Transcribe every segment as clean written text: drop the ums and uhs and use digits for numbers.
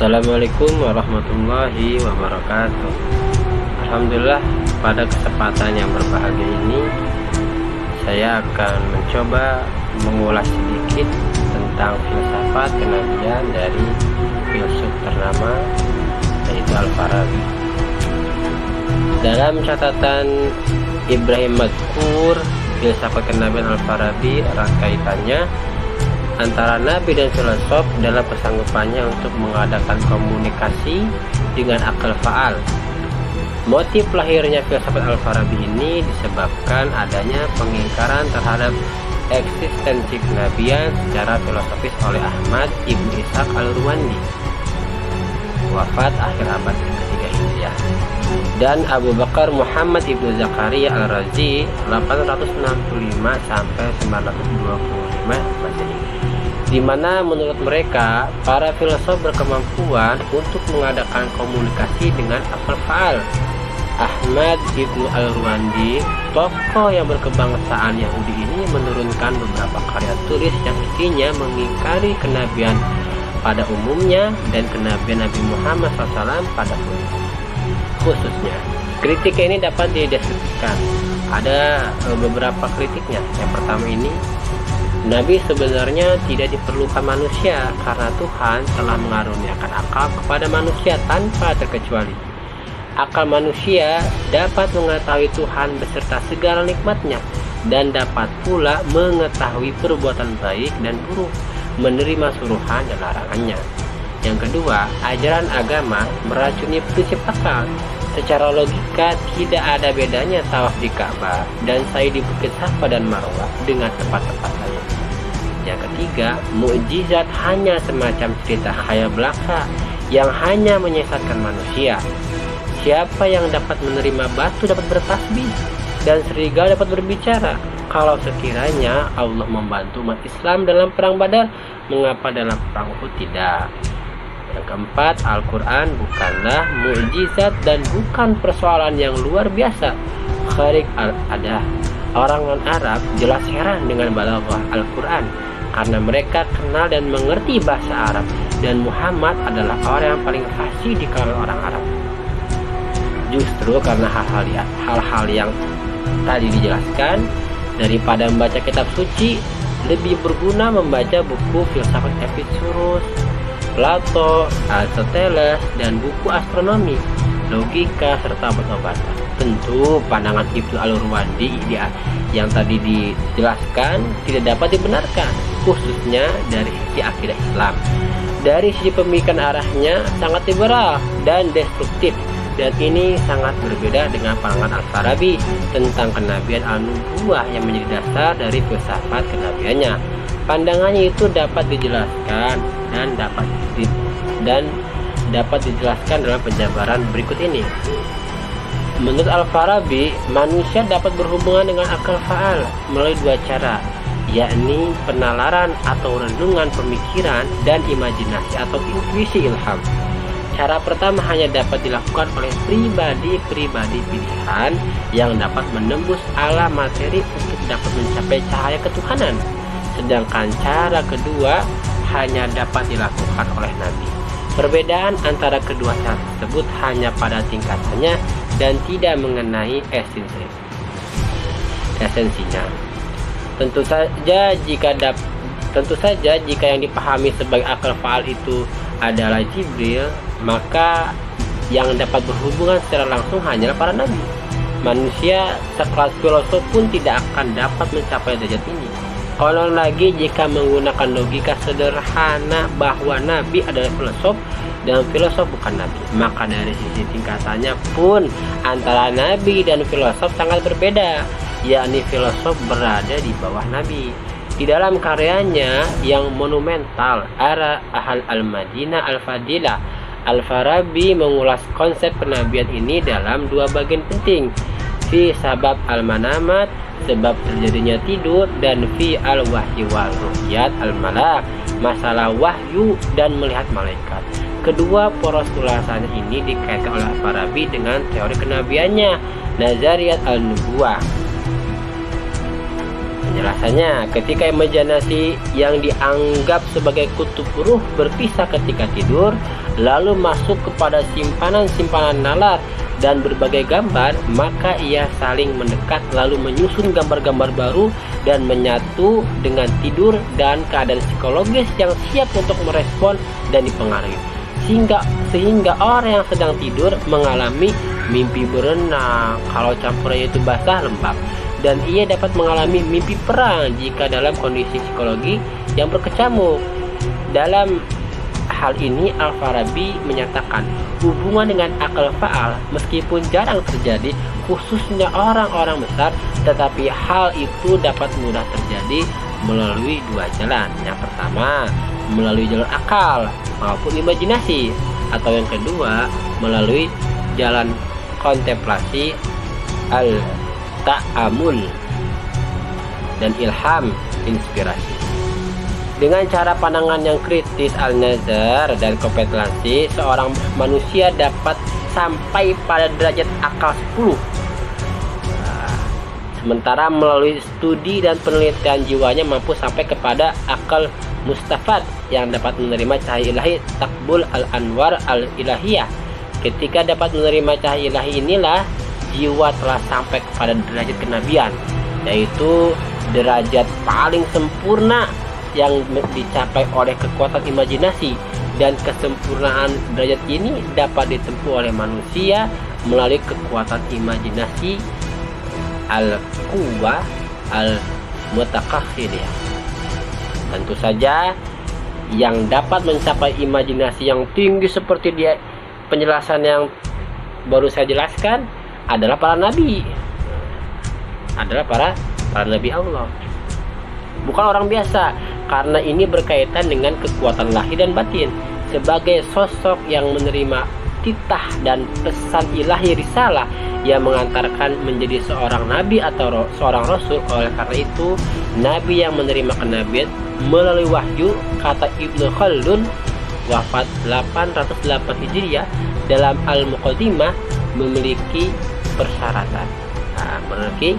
Assalamualaikum warahmatullahi wabarakatuh. Alhamdulillah, pada kesempatan yang berbahagia ini saya akan mencoba mengulas sedikit tentang filsafat kenabian dari filsuf ternama yaitu Al-Farabi. Dalam catatan Ibrahim Madkur, filsafat kenabian Al-Farabi erat kaitannya antara nabi dan filosof dalam kesanggupannya untuk mengadakan komunikasi dengan akal faal. Motif lahirnya filsafat Al-Farabi ini disebabkan adanya pengingkaran terhadap eksistensi kenabian secara filosofis oleh Ahmad Ibn Ishaq Al-Ruwandi, wafat akhir abad ke-3 Hijriah, dan Abu Bakar Muhammad Ibnu Zakaria Al-Razi 865 sampai 925 Masehi, di mana menurut mereka para filosof berkemampuan untuk mengadakan komunikasi dengan akal faal. Ahmad Ibnu Al-Ruwandi, tokoh yang berkebangsaan Yahudi ini, menurunkan beberapa karya tulis yang intinya mengingkari kenabian pada umumnya dan kenabian Nabi Muhammad SAW pada khususnya. Kritik ini dapat dideskripsikan. Ada beberapa kritiknya. Yang pertama ini, Nabi sebenarnya tidak diperlukan manusia karena Tuhan telah mengaruniakan akal kepada manusia tanpa terkecuali. Akal manusia dapat mengetahui Tuhan beserta segala nikmatnya dan dapat pula mengetahui perbuatan baik dan buruk, menerima suruhan dan larangannya. Yang kedua, ajaran agama meracuni prinsip akal. Secara logika tidak ada bedanya tawaf di Ka'bah dan sa'i di Bukit Safa dan Marwah dengan tempat-tempat lain. Yang ketiga, mukjizat hanya semacam cerita khayal belaka yang hanya menyesatkan manusia. Siapa yang dapat menerima batu dapat bertasbih dan serigala dapat berbicara. Kalau sekiranya Allah membantu umat Islam dalam perang Badar, mengapa dalam perang Uhud tidak? Yang keempat, Al-Quran bukanlah mukjizat dan bukan persoalan yang luar biasa kharik al-adah. Orang non-Arab jelas heran dengan balaghah Al-Quran karena mereka kenal dan mengerti bahasa Arab, dan Muhammad adalah orang yang paling fasih di kalangan orang Arab. Justru karena hal-hal yang tadi dijelaskan, daripada membaca kitab suci, lebih berguna membaca buku filsafat Epicurus, Plato, Aristoteles, dan buku astronomi, logika, serta obat-obatan. Tentu pandangan Ibnu Al-Ruwandi yang tadi dijelaskan tidak dapat dibenarkan, khususnya dari sisi akidah Islam. Dari sisi pemikiran arahnya sangat liberal dan destruktif, dan ini sangat berbeda dengan pandangan Al-Farabi tentang kenabian an-nubuwah yang menjadi dasar dari filsafat kenabiannya. Pandangannya itu dapat dijelaskan dan dapat dijelaskan dalam penjabaran berikut ini. Menurut Al-Farabi, manusia dapat berhubungan dengan akal faal melalui dua cara, yakni penalaran atau renungan pemikiran dan imajinasi atau intuisi ilham. Cara pertama hanya dapat dilakukan oleh pribadi-pribadi pilihan yang dapat menembus alam materi untuk dapat mencapai cahaya ketuhanan. Sedangkan cara kedua hanya dapat dilakukan oleh nabi. Perbedaan antara kedua cara tersebut hanya pada tingkatannya dan tidak mengenai esensinya. Tentu saja jika yang dipahami sebagai akal faal itu adalah Jibril, maka yang dapat berhubungan secara langsung hanyalah para nabi. Manusia sekelas filosof pun tidak akan dapat mencapai derajat ini. Konon lagi, jika menggunakan logika sederhana bahwa nabi adalah filosof dan filosof bukan nabi, maka dari sisi tingkatannya pun antara nabi dan filosof sangat berbeda, yakni filosof berada di bawah nabi. Di dalam karyanya yang monumental Ahal al-Madinah al-Fadilah, Al-Farabi mengulas konsep kenabian ini dalam dua bagian penting: fi sabab al-manamat, sebab terjadinya tidur, dan fi al-wahyi wal ru'yat al-malak, masalah wahyu dan melihat malaikat. Kedua poros ulasannya ini dikaitkan oleh Al-Farabi dengan teori kenabiannya, Nazariyat al-Nubuwah. Penjelasannya, ketika imajinasi yang dianggap sebagai kutub ruh berpisah ketika tidur, lalu masuk kepada simpanan-simpanan nalar dan berbagai gambar, maka ia saling mendekat lalu menyusun gambar-gambar baru dan menyatu dengan tidur dan keadaan psikologis yang siap untuk merespon dan dipengaruhi. Sehingga orang yang sedang tidur mengalami mimpi berenang kalau campurannya itu basah lembab, dan ia dapat mengalami mimpi perang jika dalam kondisi psikologi yang berkecamuk. Dalam hal ini Al-Farabi menyatakan hubungan dengan akal faal meskipun jarang terjadi khususnya orang-orang besar, tetapi hal itu dapat mudah terjadi melalui dua jalan. Yang pertama melalui jalur akal maupun imajinasi, atau yang kedua melalui jalan kontemplasi al-ta'amul dan ilham inspirasi. Dengan cara pandangan yang kritis al-nazar dan kontemplasi, seorang manusia dapat sampai pada derajat akal 10. Sementara melalui studi dan penelitian jiwanya mampu sampai kepada akal mustafad yang dapat menerima cahaya ilahi takbul al-anwar al-ilahiyah. Ketika dapat menerima cahaya ilahi inilah jiwa telah sampai kepada derajat kenabian, yaitu derajat paling sempurna yang dicapai oleh kekuatan imajinasi, dan kesempurnaan derajat ini dapat ditempuh oleh manusia melalui kekuatan imajinasi al-quwa al-mutakakhiriyah. Tentu saja yang dapat mencapai imajinasi yang tinggi seperti dia penjelasan yang baru saya jelaskan adalah para nabi, para nabi Allah, bukan orang biasa, karena ini berkaitan dengan kekuatan lahir dan batin. Sebagai sosok yang menerima titah dan pesan ilahi risalah yang mengantarkan menjadi seorang nabi atau seorang rasul. Oleh karena itu, nabi yang menerima kenabian melalui wahyu, kata Ibnu Khaldun wafat 808 Hijriah dalam Al-Muqaddimah, memiliki persyaratan. Memiliki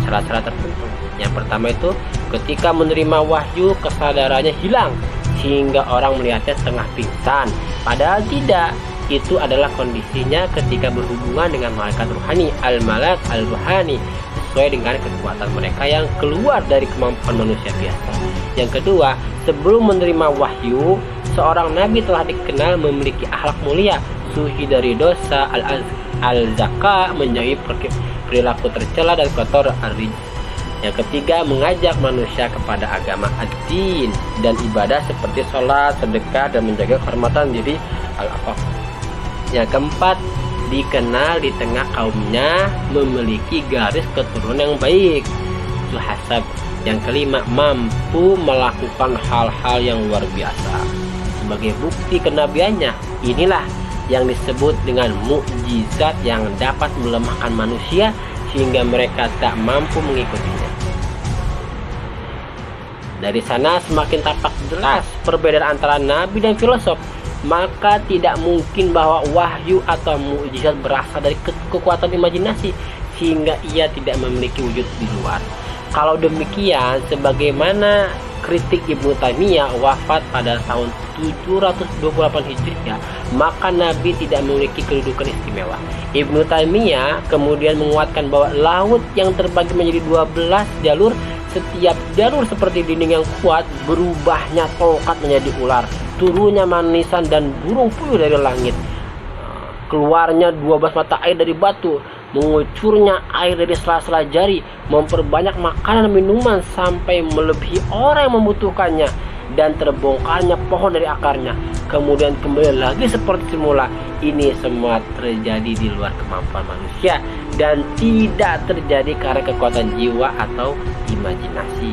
syarat-syarat tertentu. Yang pertama itu, ketika menerima wahyu kesadarannya hilang sehingga orang melihatnya setengah pingsan, padahal tidak. Itu adalah kondisinya ketika berhubungan dengan malaikat ruhani, al-malak al-ruhani, sesuai dengan kekuatan mereka yang keluar dari kemampuan manusia biasa. Yang kedua, sebelum menerima wahyu, seorang nabi telah dikenal memiliki akhlak mulia, suci dari dosa, al-zaka, menjauhi perilaku tercela dan kotor, al-rijs. Yang ketiga, mengajak manusia kepada agama ad-din dan ibadah seperti sholat, sedekah, dan menjaga kehormatan diri, al-afaf. Yang keempat, dikenal di tengah kaumnya memiliki garis keturunan yang baik, suhasab. Yang kelima, mampu melakukan hal-hal yang luar biasa. Sebagai bukti kenabiannya, inilah yang disebut dengan mukjizat yang dapat melemahkan manusia sehingga mereka tak mampu mengikutinya. Dari sana semakin tampak jelas perbedaan antara nabi dan filosof. Maka tidak mungkin bahwa wahyu atau mukjizat berasal dari kekuatan imajinasi sehingga ia tidak memiliki wujud di luar. Kalau demikian, sebagaimana kritik Ibnu Taimiyah wafat pada tahun 728 Hijriah, maka Nabi tidak memiliki kedudukan istimewa. Ibnu Taimiyah kemudian menguatkan bahwa laut yang terbagi menjadi 12 jalur, setiap jalur seperti dinding yang kuat, berubahnya tongkat menjadi ular, turunnya manisan dan burung puyuh dari langit, keluarnya 12 mata air dari batu, mengucurnya air dari sela-sela jari, memperbanyak makanan dan minuman sampai melebihi orang yang membutuhkannya, dan terbongkarnya pohon dari akarnya, kemudian kembali lagi seperti semula. Ini semua terjadi di luar kemampuan manusia dan tidak terjadi karena kekuatan jiwa atau imajinasi.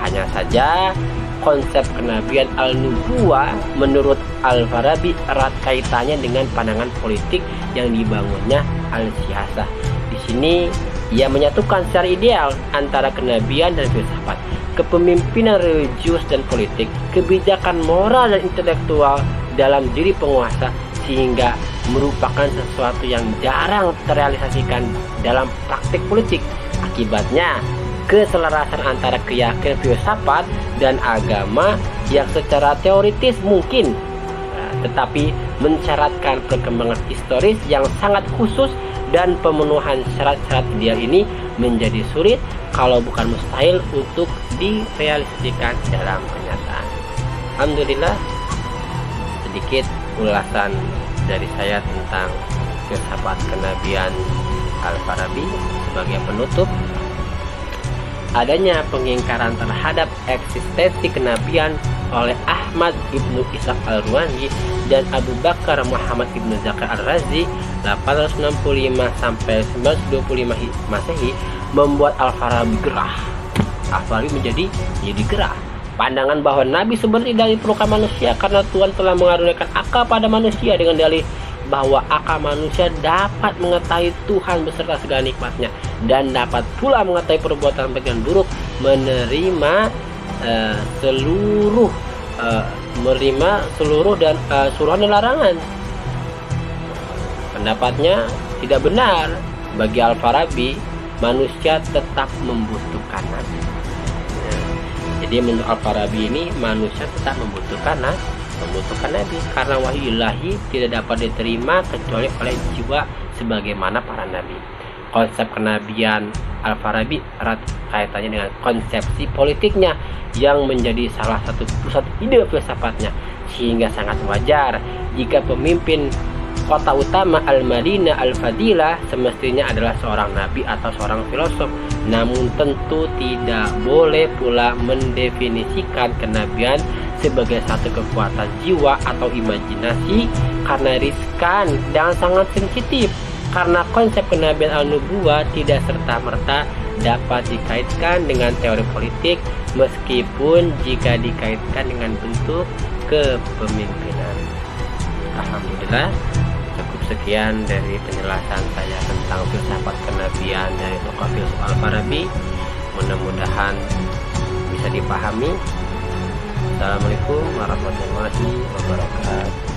Hanya saja konsep kenabian al-nubuwah menurut Al-Farabi erat kaitannya dengan pandangan politik yang dibangunnya al-siyasah. Di sini ia menyatukan secara ideal antara kenabian dan filsafat, kepemimpinan religius dan politik, kebijakan moral dan intelektual dalam diri penguasa, sehingga merupakan sesuatu yang jarang terrealisasikan dalam praktik politik. Akibatnya, keselarasan antara keyakinan filsafat dan agama yang secara teoritis mungkin, tetapi mensyaratkan perkembangan historis yang sangat khusus, dan pemenuhan syarat-syarat ideal ini menjadi sulit kalau bukan mustahil untuk direalisasikan dalam kenyataan. Alhamdulillah, sedikit ulasan dari saya tentang filsafat kenabian Al-Farabi. Sebagai penutup, adanya pengingkaran terhadap eksistensi kenabian oleh Ahmad ibnu Ishaq al-Ruwazi dan Abu Bakar Muhammad ibnu Zakir al-Razi 865 sampai 925 Masehi membuat Al-Farabi gerah. Al-Farabi menjadi gerah. Pandangan bahwa Nabi sebenarnya tidak diperlukan manusia karena Tuhan telah mengaruniakan akal pada manusia dengan dalih bahwa akal manusia dapat mengetahui Tuhan beserta segala nikmatnya dan dapat pula mengetahui perbuatan baik dan buruk, menerima seluruh dan suruhan dan larangan. Pendapatnya tidak benar. Bagi Al-Farabi, manusia tetap membutuhkan Nabi. Jadi menurut Al-Farabi ini, manusia tetap membutuhkan Nabi karena wahyu ilahi tidak dapat diterima kecuali oleh jiwa sebagaimana para nabi. Konsep kenabian Al-Farabi erat kaitannya dengan konsepsi politiknya yang menjadi salah satu pusat ide filsafatnya, sehingga sangat wajar jika pemimpin kota utama Al-Madinah Al-Fadilah semestinya adalah seorang nabi atau seorang filosof. Namun tentu tidak boleh pula mendefinisikan kenabian sebagai satu kekuatan jiwa atau imajinasi karena riskan dan sangat sensitif, karena konsep kenabian al-nubuwah tidak serta-merta dapat dikaitkan dengan teori politik meskipun jika dikaitkan dengan bentuk kepemimpinan. Alhamdulillah, cukup sekian dari penjelasan saya tentang filsafat kenabian dari tokoh filsuf Al-Farabi. Mudah-mudahan bisa dipahami. Assalamualaikum warahmatullahi wabarakatuh.